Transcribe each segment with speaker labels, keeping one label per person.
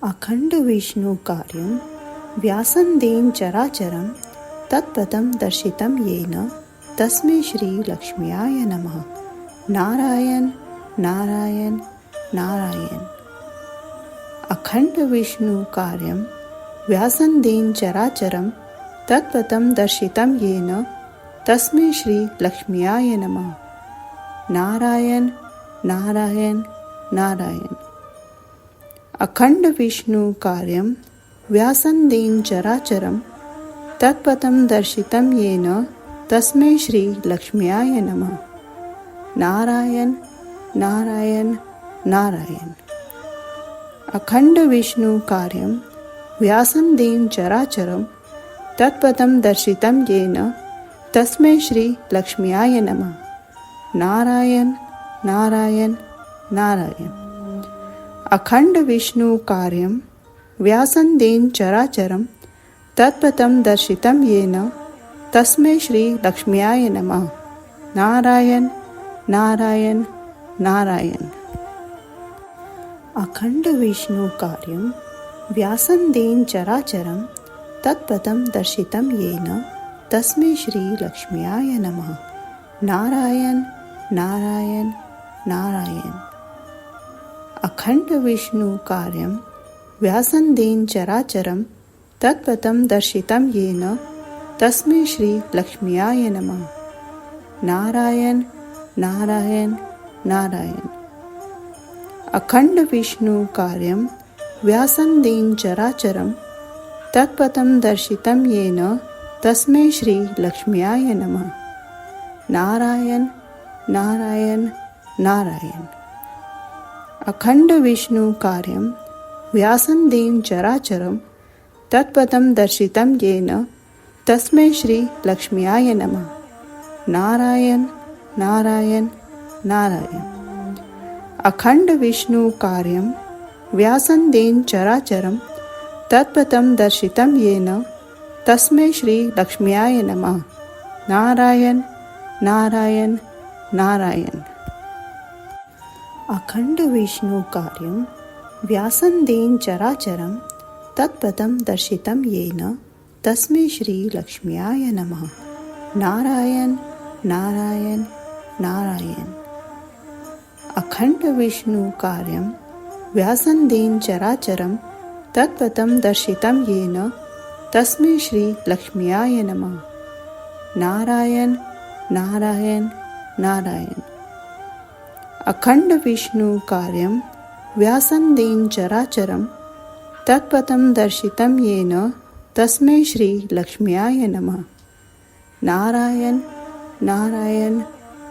Speaker 1: अखंड विष्णु कार्यं व्यासंदेन चराचरं तत्पदं दर्शितं येन तस्मै श्री लक्ष्म्याय नमः। नारायण नारायण नारायण। अखंड विष्णु कार्यं व्यासंदेन चराचरं तत्पदं दर्शितं येन तस्मै श्री लक्ष्म्याय नमः। नारायण नारायण नारायण। अखंड विष्णु कार्यं व्यासंदेन चराचरं तत्पदं दर्शितं येन तस्मै श्री लक्ष्म्याय नमः। नारायण नारायण नारायण। अखंड विष्णु कार्यं व्यासंदेन चराचरं तत्पदं दर्शितं येन तस्मै श्री लक्ष्म्याय नमः। नारायण नारायण नारायण। अखंड विष्णु कार्यं व्यासंदेन चराचरं तत्पदं दर्शितं येन तस्मै श्री लक्ष्म्याय नमः। नारायण नारायण नारायण। अखंड विष्णु कार्यं व्यासंदेन चराचरं तत्पदं दर्शितं येन तस्मै श्री लक्ष्म्याय नमः। नारायण नारायण नारायण। अखंड विष्णु कार्यं व्यासंदेन चराचरं तत्पदं दर्शितं येन तस्मै श्री लक्ष्म्याय नमः। नारायण नारायण नारायण। अखंड विष्णु कार्यं व्यासंदेन चराचरं तत्पदं दर्शितं येन तस्मै श्री लक्ष्म्याय नमः। नारायण नारायण नारायण। अखंड विष्णु कार्यं व्यासंदेन चराचरं तत्पदं दर्शितं येन तस्मै श्री लक्ष्म्याय नमः। नारायण नारायण नारायण। अखंड विष्णु कार्यं व्यासंदेन चराचरं तत्पदं दर्शितं येन तस्मै श्री लक्ष्म्याय नमः। नारायण नारायण नारायण। अखंड विष्णु कार्यं व्यासंदेन चराचरं तत्पदं दर्शितं येन तस्मै श्री लक्ष्म्याय नमः। नारायण नारायण नारायण। अखंड विष्णु कार्यं व्यासंदेन चराचरं तत्पदं दर्शितं येन तस्मै श्री लक्ष्म्याय नमः। नारायण नारायण नारायण। अखंड विष्णु कार्यं व्यासंदेन चराचरं तत्पदं दर्शितं येन तस्मै श्री लक्ष्म्याय नमः। नारायण नारायण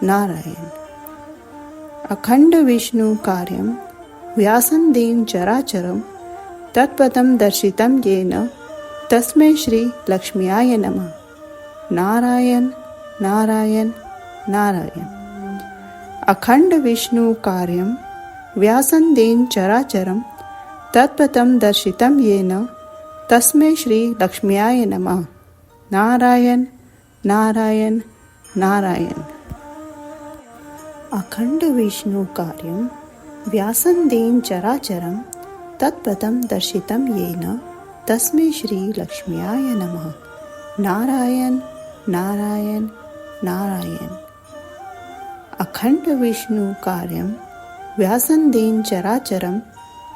Speaker 1: नारायण। अखंड विष्णु कार्यं व्यासंदेन चराचरं तत्पदं दर्शितं येन तस्मै श्री लक्ष्म्याय नमः। नारायण नारायण नारायण। अखंड विष्णु कार्यं व्यासंदेन चराचरं तत्पदं दर्शितं येन तस्मै श्री लक्ष्म्याय नमः। नारायण नारायण नारायण। अखंड विष्णु कार्यं व्यासंदेन चराचरं तत्पदं दर्शितं येन तस्मै श्री लक्ष्म्याय नमः। नारायण नारायण नारायण। अखंड विष्णु कार्यं व्यासंदेन चराचरं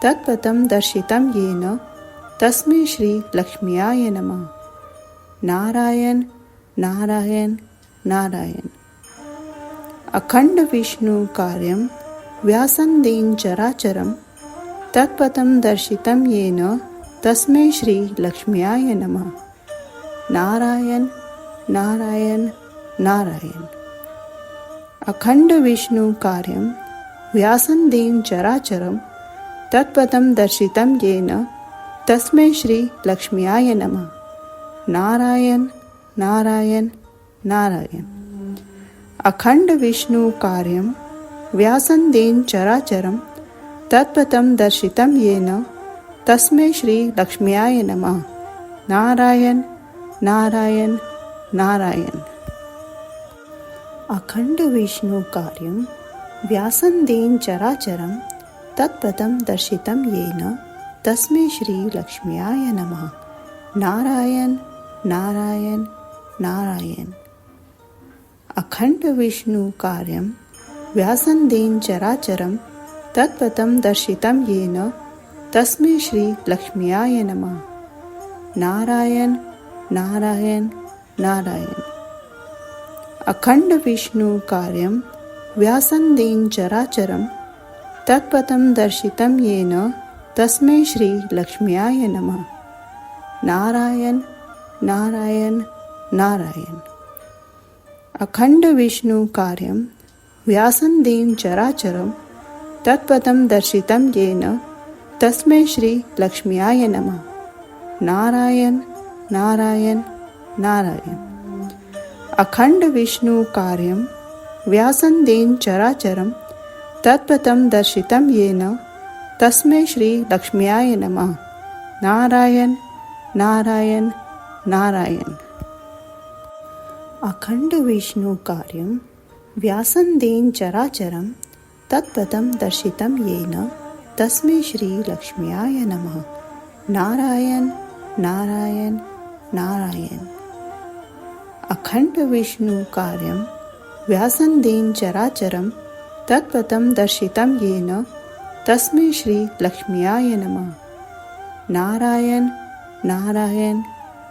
Speaker 1: तत्पदं दर्शितं येन तस्मै श्री लक्ष्म्याय नमः। नारायण नारायण नारायण। अखंड विष्णु कार्यं व्यासंदेन चराचरं तत्पदं दर्शितं येन तस्मै श्री लक्ष्म्याय नमः। नारायण नारायण नारायण। अखंड विष्णु कार्यं व्यासंदेन चराचरं तत्पदं दर्शितं येन तस्मै श्री लक्ष्म्याय नमः। नारायण नारायण नारायण। अखंड विष्णु कार्यं व्यासंदेन चराचरं तत्पदं दर्शितं येन तस्मै श्री लक्ष्म्याय नमः। नारायण नारायण नारायण। अखंड विष्णु कार्यं व्यासंदेन चराचरं तत्पदं दर्शितं येन तस्मै श्री लक्ष्म्याय नमः। नारायण नारायण नारायण। अखंड विष्णु कार्यं व्यासन्देन चराचरं तत्पथं दर्शितं येन तस्मै श्री लक्ष्म्याय नमः। नारायण नारायण नारायण। अखंड विष्णु कार्यं व्यासन्देन चराचरं तत्पथं दर्शितं येन तस्मै श्री लक्ष्म्याय नमः। नारायण नारायण नारायण। अखंड विष्णु कार्यं व्यासन्देन चराचरं तत्पथं दर्शितं येन तस्मै श्री लक्ष्म्याय नमः। नारायण नारायण नारायण। अखंड विष्णु कार्यं व्यासन्देन चराचरं तत्पथं दर्शितं येन तस्मै श्री लक्ष्म्याय नमः। नारायण नारायण नारायण। अखंड विष्णु कार्यं व्यासन्देन चराचरं तत्पथं दर्शितं येन तस्मै श्री लक्ष्म्याय नमः। नारायण नारायण नारायण। अखंड विष्णु कार्यं व्यासन्देन चराचरं तत्पथं दर्शितं येन तस्मै श्री लक्ष्म्याय नमः। नारायण नारायण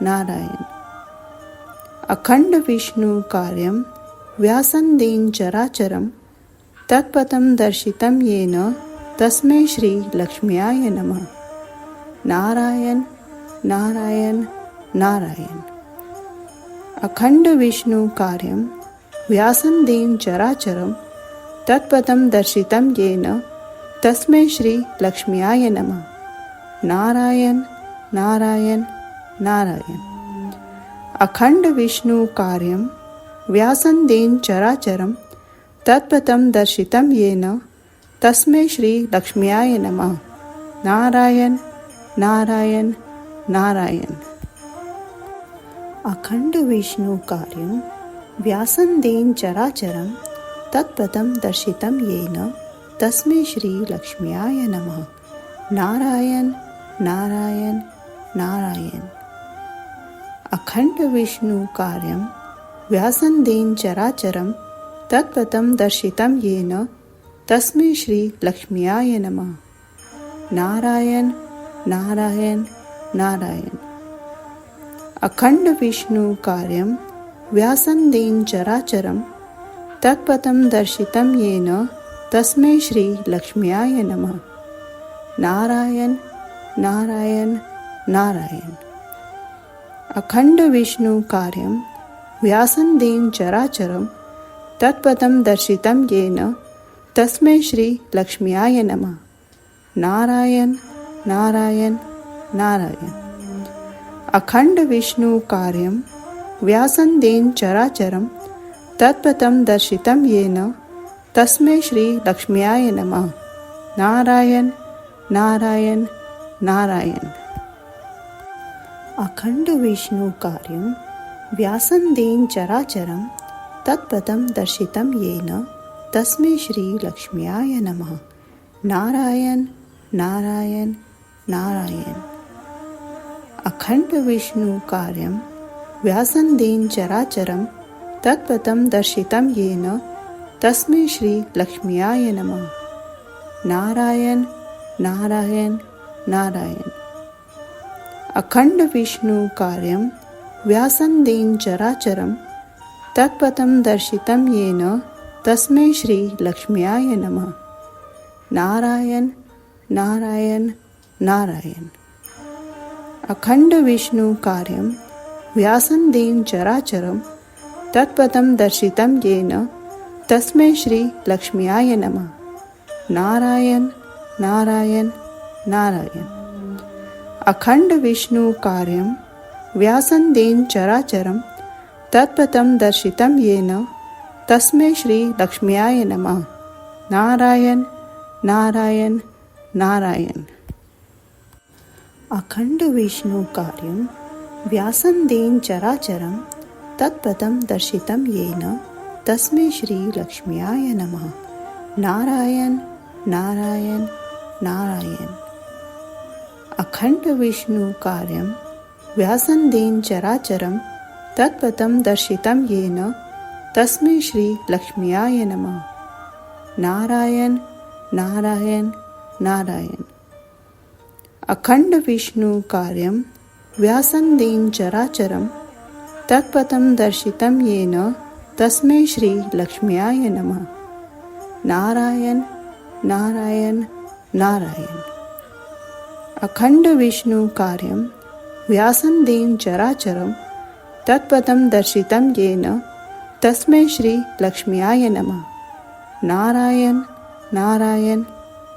Speaker 1: नारायण। अखंड विष्णु कार्यं व्यासन्देन चराचरं तत्पथं दर्शितं येन तस्मै श्री लक्ष्म्याय नमः। नारायण नारायण नारायण। अखंड विष्णु कार्यं व्यासन्देन चराचरं तत्पथं दर्शितं येन तस्मै श्री लक्ष्म्याय नमः। नारायण नारायण नारायण। अखंड विष्णु कार्यं व्यासन्देन चराचरं तत्पथं दर्शितं येन तस्मै श्री लक्ष्म्याय नमः। नारायण नारायण नारायण। अखंड विष्णु कार्यं व्यासन्देन चराचरं तत्पथं दर्शितं येन तस्मै श्री लक्ष्म्याय नमः। नारायण नारायण नारायण। अखंड विष्णु कार्यं व्यासन्देन चराचरं तत्पथं दर्शितं येन तस्मै श्री लक्ष्म्याय नमः। नारायण नारायण नारायण। अखंड विष्णु कार्यं व्यासन्देन चराचरं तत्पथं दर्शितं येन तस्मै श्री लक्ष्म्याय नमः। नारायण नारायण नारायण। अखंड विष्णु कार्यं व्यासन्देन चराचरं तत्पथं दर्शितं येन तस्मै श्री लक्ष्म्याय नमः। नारायण नारायण नारायण। अखंड विष्णु कार्यं व्यासन्देन चराचरं तत्पथं दर्शितं येन तस्मै श्री लक्ष्म्याय नमः। नारायण नारायण नारायण। अखंड विष्णु कार्यं व्यासन्देन चराचरं तत्पथं दर्शितं येन तस्मै श्री लक्ष्म्याय नमः। नारायण नारायण नारायण। अखंड विष्णु कार्यं व्यासन्देन चराचरं तत्पथं दर्शितं येन तस्मै श्री लक्ष्म्याय नमः। नारायण नारायण नारायण। अखंड विष्णु कार्यं व्यासन्देन चराचरं तत्पथं दर्शितं येन तस्मै श्री लक्ष्म्याय नमः। नारायण नारायण नारायण। अखंड विष्णु कार्यं व्यासन्देन चराचरं तत्पथं दर्शितं येन तस्मै श्री लक्ष्म्याय नमः। नारायण नारायण नारायण। अखंड विष्णु कार्यं व्यासन्देन चराचरं तत्पथं दर्शितं येन तस्मै श्री लक्ष्म्याय नमः। नारायण नारायण नारायण। अखंड विष्णु कार्यं व्यासन्देन चराचरं तत्पथं दर्शितं येन तस्मै श्री लक्ष्म्याय नमः। नारायण नारायण नारायण। अखण्डविष्णुकार्यं व्यासन्देन चराचरं तत्पदं दर्शितं येन तस्मै श्री लक्ष्म्याय नमः। नारायण नारायण नारायण। अखंड विष्णु कार्यं व्यासन्देन चराचरं तत्पदं दर्शितं येन तस्मै श्री लक्ष्म्याय नमः। नारायण नारायण नारायण। अखंड विष्णु कार्यं व्यासन्देन चराचरं तत्पदं दर्शितं येन तस्मै श्री लक्ष्म्याय नमः। नारायण नारायण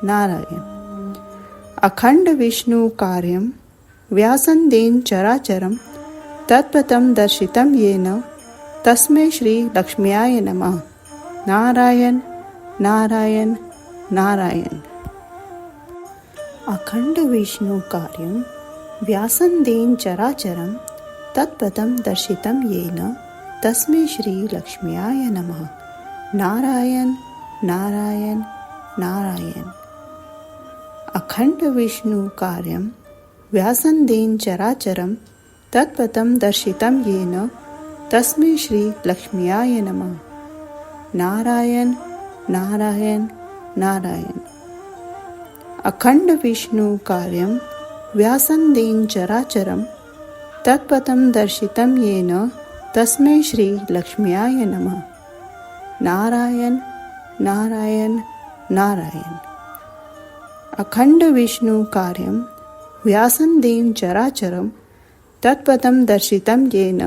Speaker 1: नारायण। अखंड विष्णु कार्यं व्यासन्देन चराचरं तत्पदं दर्शितं येन तस्मै श्री लक्ष्म्याय नमः। नारायण नारायण नारायण। अखंड विष्णु कार्यं व्यासन्देन चराचरं तत्पदं दर्शितं येन तस्मै श्री लक्ष्म्याय नमः। नारायण नारायण नारायण। अखंड विष्णु कार्यं व्यासन्देन चराचरं तत्पदं दर्शितं येन तस्मै श्री लक्ष्म्याय नमः। नारायण नारायण नारायण। अखंड विष्णु कार्यं व्यासन्देन चराचरं तत्पदं दर्शितं येन तस्मै श्री लक्ष्म्याय नमः। नारायण नारायण नारायण। अखंड विष्णु कार्यं व्यासन्देन चराचरं तत्पदं दर्शितं येन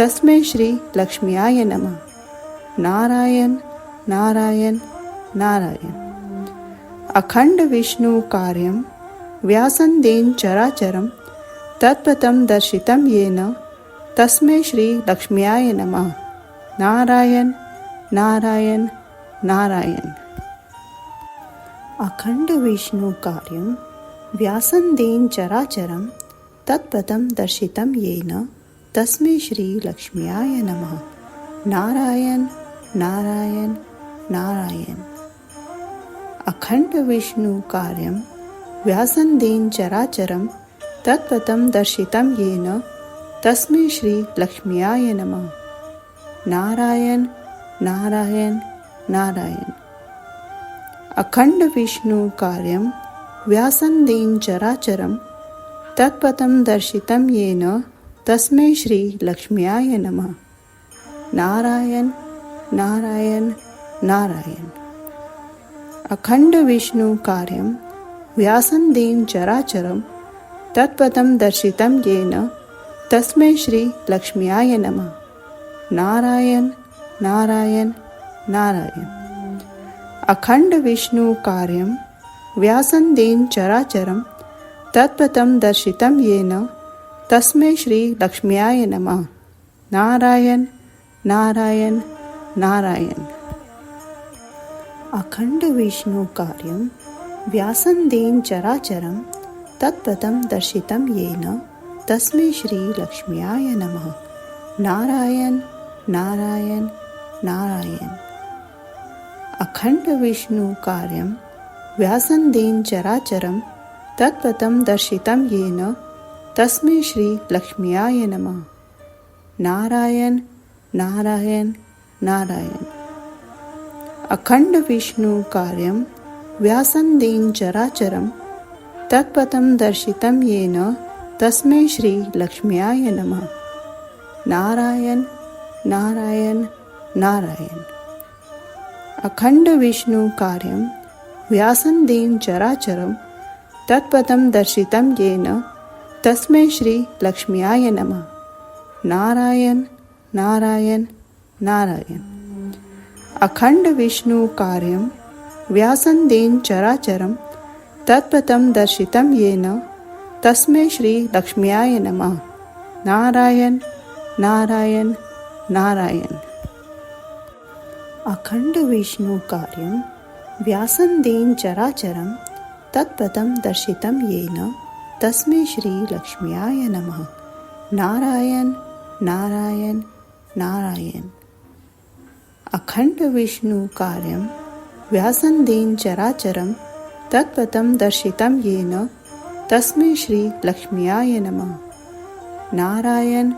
Speaker 1: तस्मै श्री लक्ष्म्याय नमः। नारायण नारायण नारायण। अखंड विष्णु कार्यं व्यासन्देन चराचरं तत्पदं दर्शितं येन तस्मै श्री लक्ष्म्याय नमः। नारायण नारायण नारायण। अखंड विष्णु कार्यं व्यासन्देन चराचरं तत्पदं दर्शितं येन तस्मै श्री लक्ष्म्याय नमः। नारायण नारायण नारायण। अखंड विष्णु कार्यं व्यासन्देन चराचरं तत्पदं दर्शितं येन तस्मै श्री लक्ष्म्याय नमः। नारायण नारायण नारायण। अखंड विष्णु कार्यं व्यासन्देन चराचरं तत्पदं दर्शितं येन तस्मै श्री लक्ष्म्याय नमः। नारायण नारायण नारायण। अखंड विष्णु कार्यं व्यासन्देन चराचरं तत्पदं दर्शितं येन तस्मै श्री लक्ष्म्याय नमः। नारायण नारायण नारायण। अखंड विष्णु कार्यं व्यासन्देन चराचरं तत्पदं दर्शितं येन तस्मै श्री लक्ष्म्याय नमः। नारायण नारायण नारायण। अखंड विष्णु कार्यं व्यासन्देन चराचरं तत्पदं दर्शितं येन तस्मै श्री लक्ष्म्याय नमः। नारायण नारायण नारायण। अखंड विष्णु कार्यं व्यासन्देन चराचरं तत्पदं दर्शितं येन तस्मै श्री लक्ष्म्याय नमः। नारायण नारायण नारायण। अखंड विष्णु कार्यं व्यासन्देन चराचरं तत्पदं दर्शितं येन तस्मै श्री लक्ष्म्याय नमः। नारायण नारायण नारायण। अखंड विष्णु कार्यं व्यासन्देन चराचरं तत्पदं दर्शितं येन तस्मै श्री लक्ष्म्याय नमः। नारायण नारायण नारायण। अखंड विष्णु कार्यं व्यासन्देन चराचरं तत्पदं दर्शितं येन तस्मै श्री लक्ष्म्याय नमः। नारायण नारायण नारायण। अखंड विष्णु कार्यं व्यासन्देन चराचरं तत्पदं दर्शितं येन तस्मै श्री लक्ष्म्याय नमः। नारायण नारायण नारायण। अखंड विष्णु कार्यं व्यासन्देन चराचरं तत्पदं दर्शितं येन तस्मै श्री लक्ष्म्याय नमः। नारायण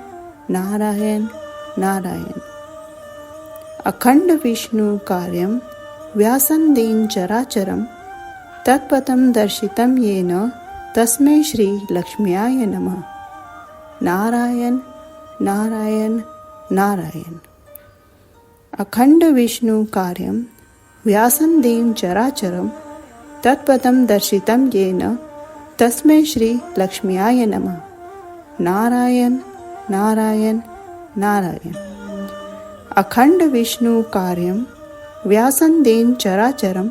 Speaker 1: नारायण नारायण। अखंड विष्णु कार्यं व्यासन्देन चराचरं तत्पदं दर्शितं येन तस्मै श्री लक्ष्म्याय नमः। नारायण नारायण नारायण। अखंड विष्णु कार्यं व्यासन्देन चराचरं तत्पदं दर्शितं येन तस्मै श्री लक्ष्म्याय नमः। नारायण नारायण नारायण। अखंड विष्णु कार्यं व्यासन्देन चराचरं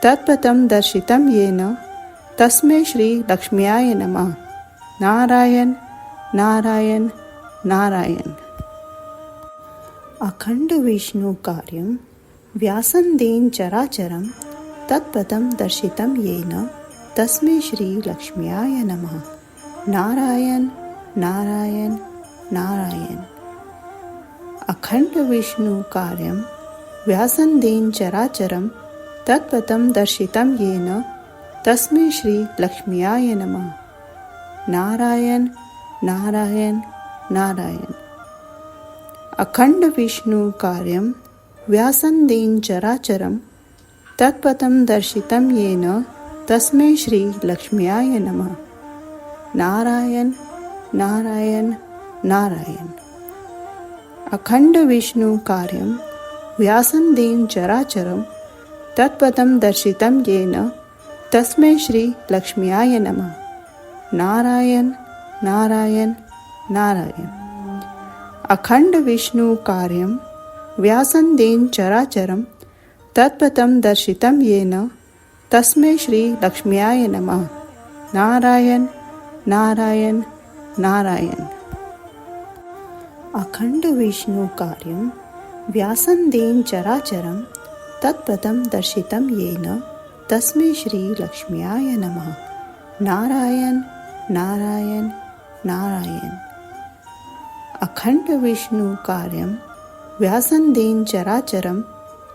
Speaker 1: तत्पदं दर्शितं येन तस्मै श्री लक्ष्म्याय नमः। नारायण नारायण नारायण। अखंड विष्णु कार्यं व्यासन्देन चराचरं तत्पदं दर्शितं येन तस्मै श्री लक्ष्म्याय नमः। नारायण नारायण नारायण। अखंड विष्णु कार्यं व्यासन्देन चराचरं तत्पदं दर्शितं येन तस्मै श्री लक्ष्म्याय नमः। नारायण नारायण नारायण। अखंड विष्णु कार्यं व्यासन्देन चराचरं तत्पदं दर्शितं येन तस्मै श्री लक्ष्म्याय नमः। नारायण नारायण नारायण। अखंड विष्णु कार्यं व्यासन्देन चराचरं तत्पदं दर्शितं येन तस्मै श्री लक्ष्म्याय नमः। नारायण नारायण नारायण। अखंड विष्णु कार्यं व्यासन्देन चराचरं तत्पदं दर्शितं येन तस्मै श्री लक्ष्म्याय नमः। नारायण नारायण नारायण। अखंड विष्णु कार्यं व्यासन्देन चराचरं तत्पदं दर्शितं येन तस्मै श्री लक्ष्म्याय नमः। नारायण नारायण नारायण। अखंड विष्णु कार्यं व्यासन्देन चराचरं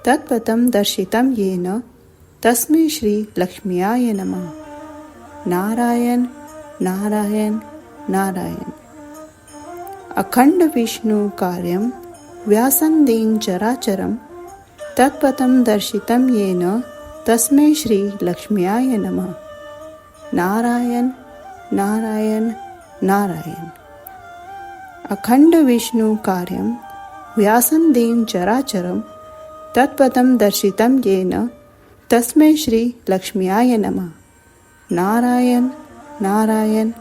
Speaker 1: तत्पदं दर्शितं येन तस्मै श्री लक्ष्म्याय नमः। नारायण नारायण नारायण। अखंड विष्णु कार्यं व्यासन्देन चराचरं तत्पदं दर्शितं येन तस्मै श्री लक्ष्म्याय नमः। नारायण नारायण नारायण। अखंड विष्णु कार्यं व्यासन्देन चराचरं तत्पदं दर्शितं येन तस्मै श्री लक्ष्म्याय नमः। नारायण नारायण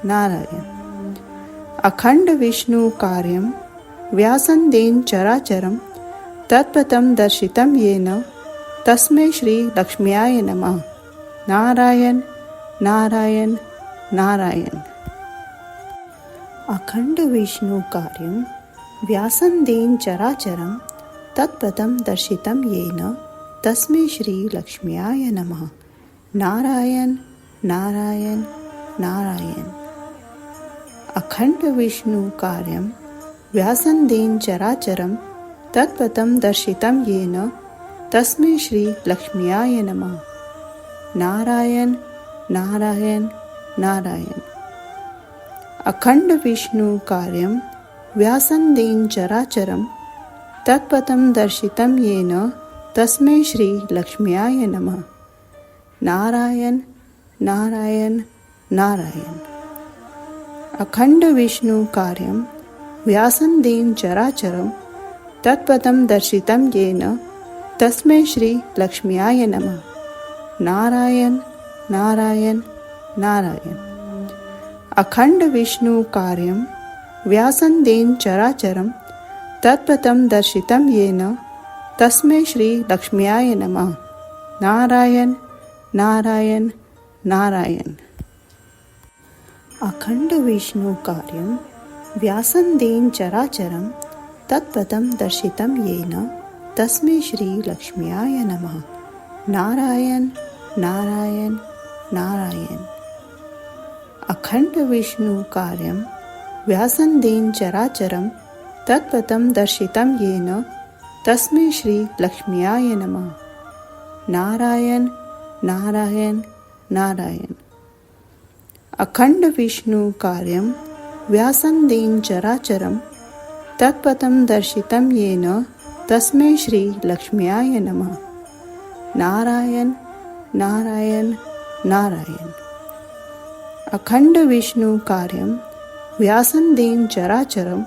Speaker 1: नारायण। अखंड विष्णु कार्यं व्यासन्देन चराचरं तत्पदं दर्शितं येन तस्मै श्री लक्ष्म्याय नमः। नारायण नारायण नारायण। अखंड विष्णु कार्यं व्यासन्देन चराचरं तत्पदं दर्शितं येन तस्मै श्री लक्ष्म्याय नमः। नारायण नारायण नारायण। अखंड विष्णु कार्यं व्यासन्देन चराचरं तत्पदं दर्शितं येन तस्मै श्री लक्ष्म्याय नमः। नारायण नारायण नारायण। अखंड विष्णु कार्यं व्यासन्देन चराचरं तत्पदं दर्शितं येन तस्मै श्री लक्ष्म्याय नमः। नारायण नारायण नारायण। अखंड विष्णु कार्यं व्यासन्देन चराचरं तत्पदं दर्शितं येन तस्मै श्री लक्ष्म्याय नमः। नारायण नारायण नारायण। अखंड विष्णु कार्यं व्यासन्देन चराचरं तत्पदं दर्शितं येन तस्मै श्री लक्ष्म्याय नमः। नारायण नारायण नारायण। अखंड विष्णु कार्यं व्यासन्देन चराचरं तत्पदं दर्शितं येन तस्मै श्री लक्ष्म्याय नमः। नारायण नारायण नारायण। अखंड विष्णु कार्यं व्यासन्देन चराचरं तत्पदं दर्शितं येन तस्मै श्री लक्ष्म्याय नमः। नारायण नारायण नारायण। अखण्डविष्णुकार्यं व्यासन्देन चराचरं तत्पदं दर्शितं येन तस्मै श्री लक्ष्म्याय नमः। नारायण नारायण नारायण। अखण्डविष्णुकार्यं व्यासन्देन चराचरं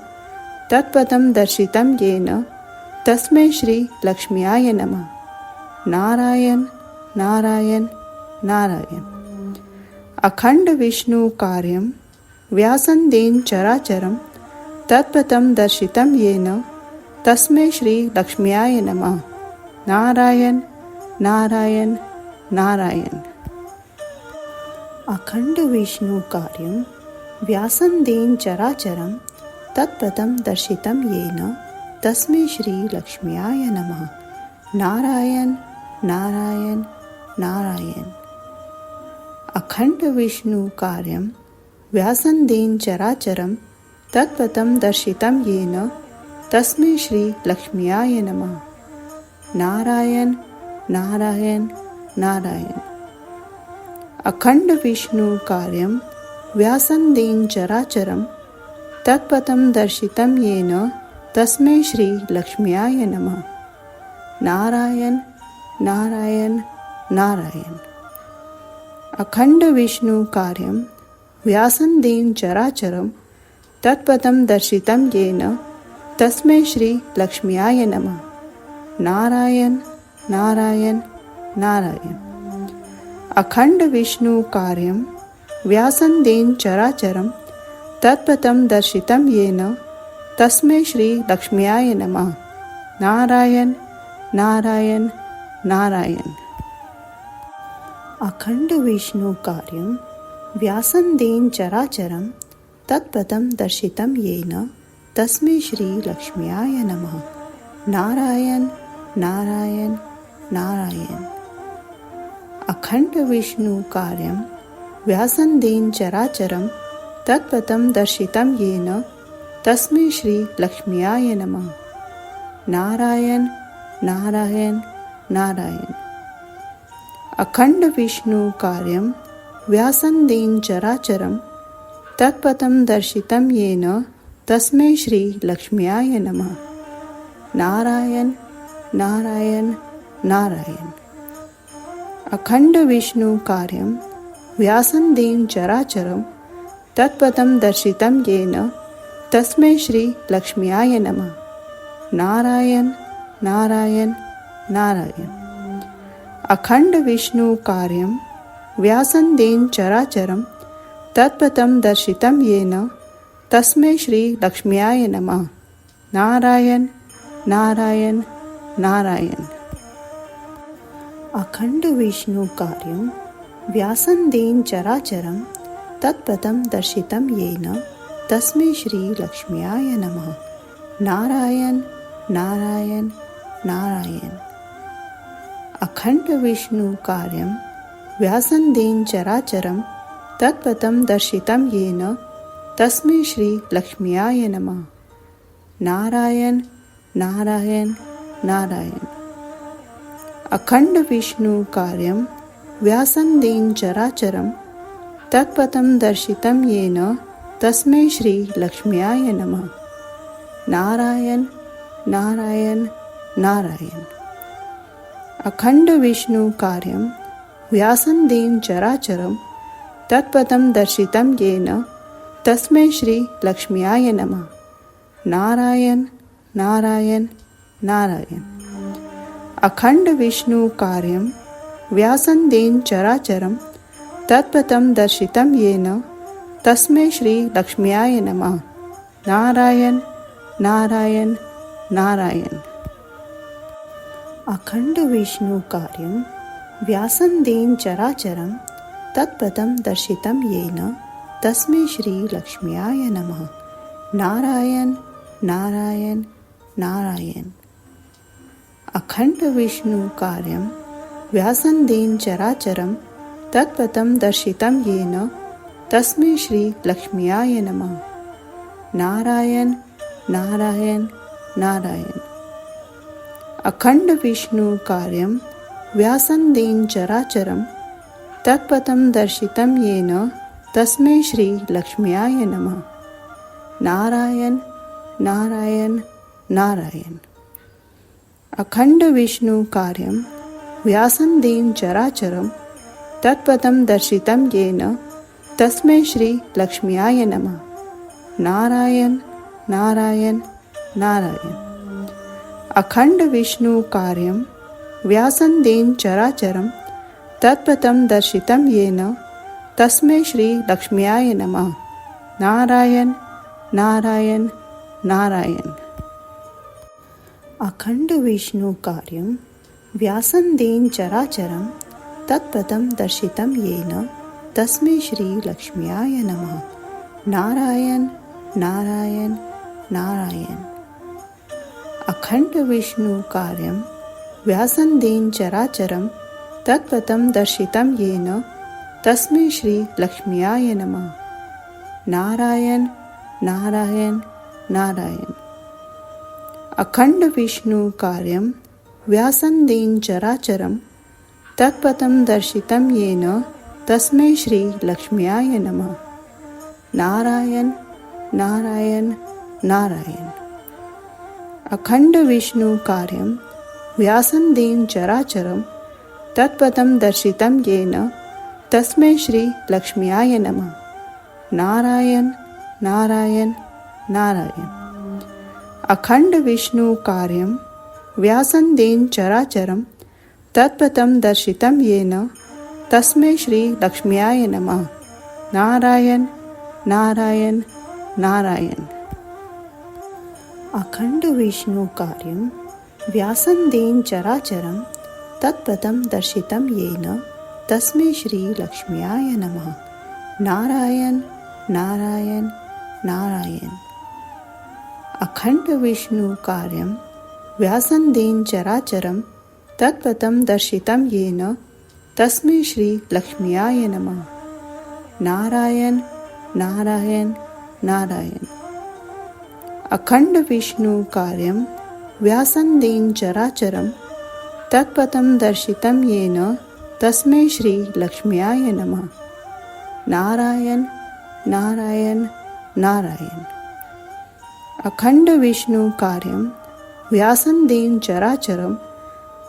Speaker 1: तत्पदं दर्शितं येन तस्मै श्री लक्ष्म्याय नमः। नारायण नारायण नारायण। अखण्डविष्णुकार्यं व्यासन्देन चराचरं तत्पदं दर्शितं येन तस्मै श्री लक्ष्म्याय नमः। नारायण नारायण नारायण। अखण्डविष्णुकार्यं व्यासन्देन चराचरं तत्पदं दर्शितं येन तस्मै श्री लक्ष्म्याय नमः। नारायण नारायण नारायण। अखण्डविष्णुकार्यं व्यासन्देन चराचरं तत्पदं दर्शितं येन तस्मै श्री लक्ष्म्याय नमः। नारायण नारायण नारायण। अखण्डविष्णुकार्यं व्यासन्देन चराचरं तत्पदं दर्शितं येन तस्मै श्री लक्ष्म्याय नमः। नारायण नारायण नारायण। अखण्डविष्णुकार्यं व्यासन्देन चराचरं तत्पदं दर्शितं येन तस्मै श्री लक्ष्म्याय नमः। नारायण नारायण नारायण। अखण्डविष्णुकार्यं व्यासन्देन चराचरं तत्पदं दर्शितं येन तस्मै श्री लक्ष्म्याय नमः। नारायण नारायण नारायण। अखण्डविष्णुकार्यं व्यासन्देन चराचरं तत्पदं दर्शितं येन तस्मै श्री लक्ष्म्याय नमः। नारायण नारायण नारायण। अखण्डविष्णुकार्यं व्यासन्देन चराचरं तत्पदं दर्शितं येन तस्मै श्री लक्ष्म्याय नमः। नारायण नारायण नारायण। अखण्डविष्णुकार्यं व्यासन्देन चराचरं तत्पदं दर्शितं येन तस्मै श्री लक्ष्म्याय नमः। नारायण नारायण नारायण। अखण्डविष्णुकार्यं व्यासन्देन चराचरं तत्पदं दर्शितं येन तस्मै श्री लक्ष्म्याय नमः। नारायण नारायण नारायण। अखण्डविष्णुकार्यं व्यासन्देन चराचरं तत्पदं दर्शितं येन तस्मै श्री लक्ष्म्याय नमः। नारायण नारायण नारायण। अखण्डविष्णुकार्यं व्यासन्देन चराचरं तत्पदं दर्शितं येन तस्मै श्री लक्ष्म्याय नमः। नारायण नारायण नारायण। अखण्डविष्णुकार्यं व्यासन्देन चराचरं तत्पदं दर्शितं येन तस्मै श्री लक्ष्म्याय नमः। नारायण नारायण नारायण। अखण्डविष्णुकार्यं व्यासन्देन चराचरं तत्पदं दर्शितं येन तस्मै श्री लक्ष्म्याय नमः। नारायण नारायण नारायण। अखण्डविष्णुकार्यं व्यासन्देन चराचरं तत्पदं दर्शितं येन तस्मै श्री लक्ष्म्याय नमः। नारायण नारायण नारायण। अखण्डविष्णुकार्यं व्यासन्देन चराचरं तत्पदं दर्शितं येन तस्मै श्री लक्ष्म्याय नमः। नारायण नारायण नारायण। अखण्डविष्णुकार्यं व्यासन्देन चराचरं तत्पदं दर्शितं येन तस्मै श्री लक्ष्म्याय नमः। नारायण नारायण नारायण। अखण्डविष्णुकार्यं व्यासन्देन चराचरं तत्पदं दर्शितं येन तस्मै श्री लक्ष्म्याय नमः। नारायण नारायण नारायण। अखण्डविष्णुकार्यं व्यासन्देन चराचरं तत्पदं दर्शितं येन तस्मै श्री लक्ष्म्याय नमः। नारायण नारायण नारायण। अखंड विष्णु कार्यं व्यासन्देन चराचरं तत्पदं दर्शितं येन तस्मै श्री लक्ष्म्याय नमः। नारायण नारायण नारायण। अखंड विष्णु कार्यं व्यासन्देन चराचरं तत्पदं दर्शितं येन तस्मै श्री लक्ष्म्याय नमः। नारायण नारायण नारायण। अखंड विष्णु कार्यं व्यासन्देन चराचरं तत्पदं दर्शितं येन तस्मै श्री लक्ष्म्याय नमः। नारायण नारायण नारायण। अखंड विष्णु कार्यं व्यासन्देन चराचरं तत्पदं दर्शितं येन तस्मै श्री लक्ष्म्याय नमः। नारायण नारायण नारायण। अखंड विष्णु कार्यं व्यासन्देन चराचरं तत्पदं दर्शितं येन तस्मै श्री लक्ष्म्याय नमः। नारायण नारायण नारायण। अखंड विष्णु कार्यं व्यासन्देन चराचरं तत्पदं दर्शितं येन तस्मै श्री लक्ष्म्याय नमः। नारायण नारायण नारायण। अखंड विष्णु कार्यं व्यासन्देन चराचरं तत्पदं दर्शितं येन तस्मै श्री लक्ष्म्याय नमः। नारायण नारायण नारायण। अखंड विष्णु कार्यं व्यासन्देन चराचरं तत्पदं दर्शितं येन तस्मै श्री लक्ष्म्याय नमः। नारायण नारायण नारायण। अखंड विष्णु कार्यं व्यासन्देन चराचरं तत्पदं दर्शितं येन तस्मै श्री लक्ष्म्याय नमः। नारायण नारायण नारायण। अखंड विष्णु कार्यं व्यासन्देन चराचरं तत्पदं दर्शितं येन तस्मै श्री लक्ष्म्याय नमः। नारायण नारायण नारायण। अखंड विष्णु कार्यं व्यासन्देन चराचरं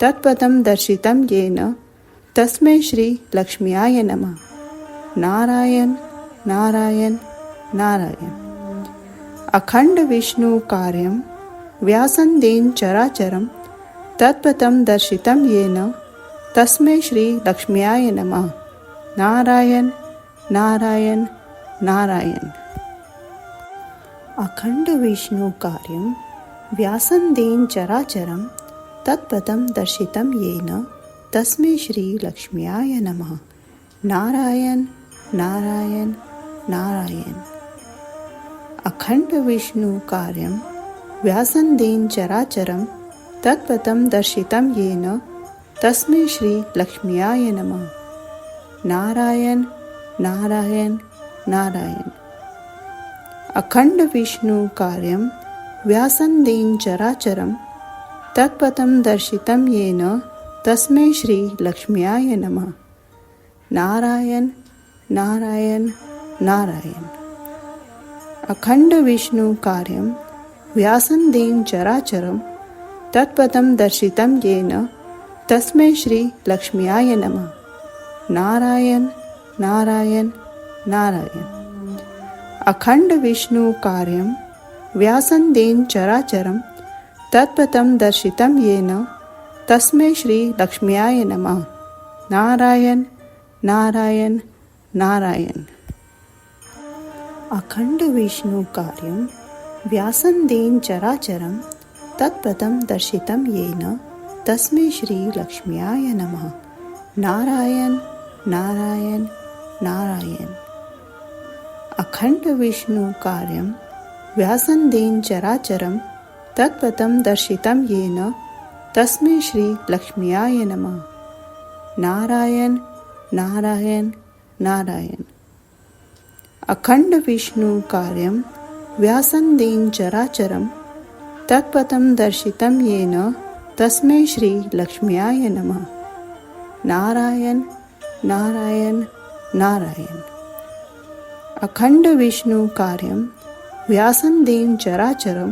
Speaker 1: तत्पदं दर्शितं येन तस्मै श्री लक्ष्म्याय नमः। नारायण नारायण नारायण। अखंड विष्णु कार्यं व्यासन्देन चराचरं तत्पदं दर्शितं येन तस्मै श्री लक्ष्म्याय नमः। नारायण नारायण नारायण। अखंड विष्णु कार्यं व्यासन्देन चराचरं तत्पदं दर्शितं येन तस्मै श्री लक्ष्म्याय नमः। नारायण नारायण नारायण। अखंड विष्णु कार्यं व्यासन्देन चराचरं तत्पदं दर्शितं येन तस्मै श्री लक्ष्म्याय नमः। नारायण नारायण नारायण। अखंड विष्णु कार्यं व्यासन्देन चराचरं तत्पदं दर्शितं येन तस्मै श्री लक्ष्म्याय नमः। नारायण नारायण नारायण। अखंड विष्णु कार्यं व्यासन्देन चराचरं तत्पदं दर्शितं येन तस्मै श्री लक्ष्म्याय नमः। नारायण नारायण नारायण। अखंड विष्णु कार्यं व्यासन्देन चराचरं तत्पदं दर्शितं येन तस्मै श्री लक्ष्म्याय नमः। नारायण नारायण नारायण। अखंड विष्णु कार्यं व्यासन्देन चराचरं तत्पदं दर्शितं येन तस्मै श्री लक्ष्म्याय नमः। नारायण नारायण नारायण। अखंड विष्णु कार्यं व्यासन्देन चराचरं तत्पदं दर्शितं येन तस्मै श्री लक्ष्म्याय नमः। नारायण नारायण नारायण। अखंड विष्णु कार्यं व्यासन्देन चराचरं तत्पदं दर्शितं येन तस्मै श्री लक्ष्म्याय नमः। नारायण नारायण नारायण। अखण्डविष्णुकार्यं व्यासन्देन चराचरं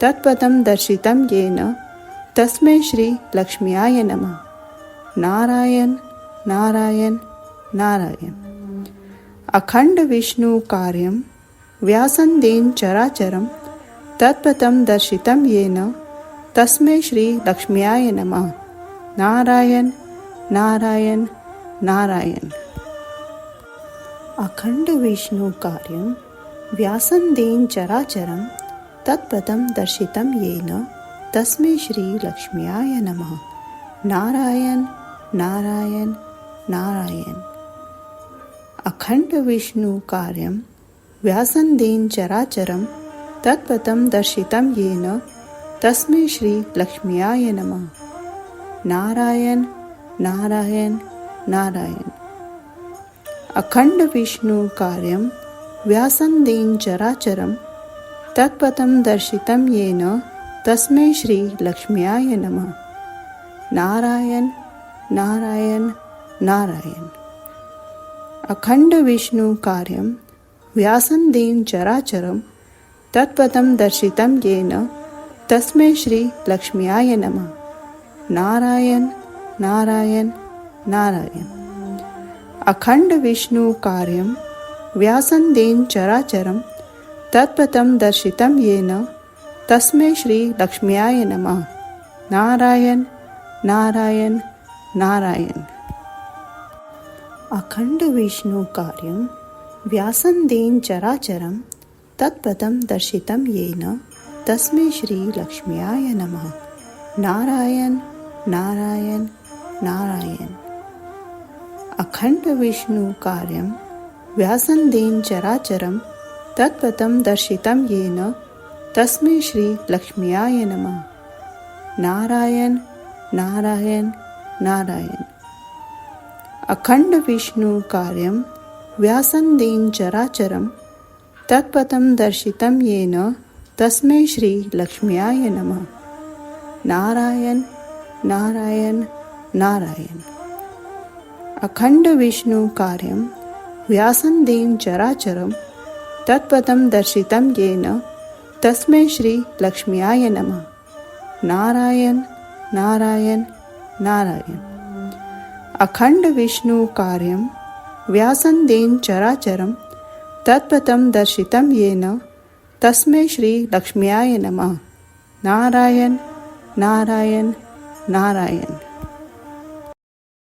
Speaker 1: तत्पदं दर्शितं येन तस्मै श्री लक्ष्म्याय नमः। नारायण नारायण नारायण। अखंड विष्णु कार्यं व्यासन्देन चराचरं तत्पदं दर्शितं येन तस्मै श्री लक्ष्म्याय नमः। नारायण नारायण नारायण। अखंड विष्णु कार्यं व्यासन्देन चराचरं तत्पदं दर्शितं येन तस्मै श्री लक्ष्म्याय नमः। नारायण नारायण नारायण। अखंड विष्णु कार्यं व्यासन्देन चराचरं तत्पदं दर्शितं येन तस्मै श्री लक्ष्म्याय नमः। नारायण नारायण नारायण। अखंड विष्णु कार्यं व्यासन्देन चराचरं तत्पदं दर्शितं येन तस्मै श्री लक्ष्म्याय नमः। नारायण नारायण नारायण। अखंड विष्णु कार्यं व्यासन्देन चराचरं तत्पदं दर्शितं येन तस्मै श्री लक्ष्म्याय नमः। नारायण नारायण नारायण। अखंड विष्णु कार्यं व्यासन्देन चराचरं तत्पदं दर्शितं येन तस्मै श्री लक्ष्म्याय नमः। नारायण नारायण नारायण। अखंड विष्णु कार्यं व्यासन्देन चराचरं तत्पदं दर्शितं येन तस्मै श्री लक्ष्म्याय नमः। नारायण नारायण नारायण। अखंड विष्णु कार्यं व्यासन्देन चराचरं तत्पदं दर्शितं येन तस्मै श्री लक्ष्म्याय नमः। नारायण नारायण नारायण। अखंड विष्णु कार्यं व्यासन्देन चराचरं तत्पदं दर्शितं येन तस्मै श्री लक्ष्म्याय नमः। नारायण नारायण नारायण। अखंड विष्णु कार्यं व्यासन्देन चराचरं तत्पदं दर्शितं येन तस्मै श्री लक्ष्म्याय नमः। नारायण नारायण नारायण। अखंड विष्णु कार्यं व्यासन्देन चराचरं तत्पदं दर्शितं येन तस्मै श्री लक्ष्म्याय नमः। नारायण नारायण नारायण।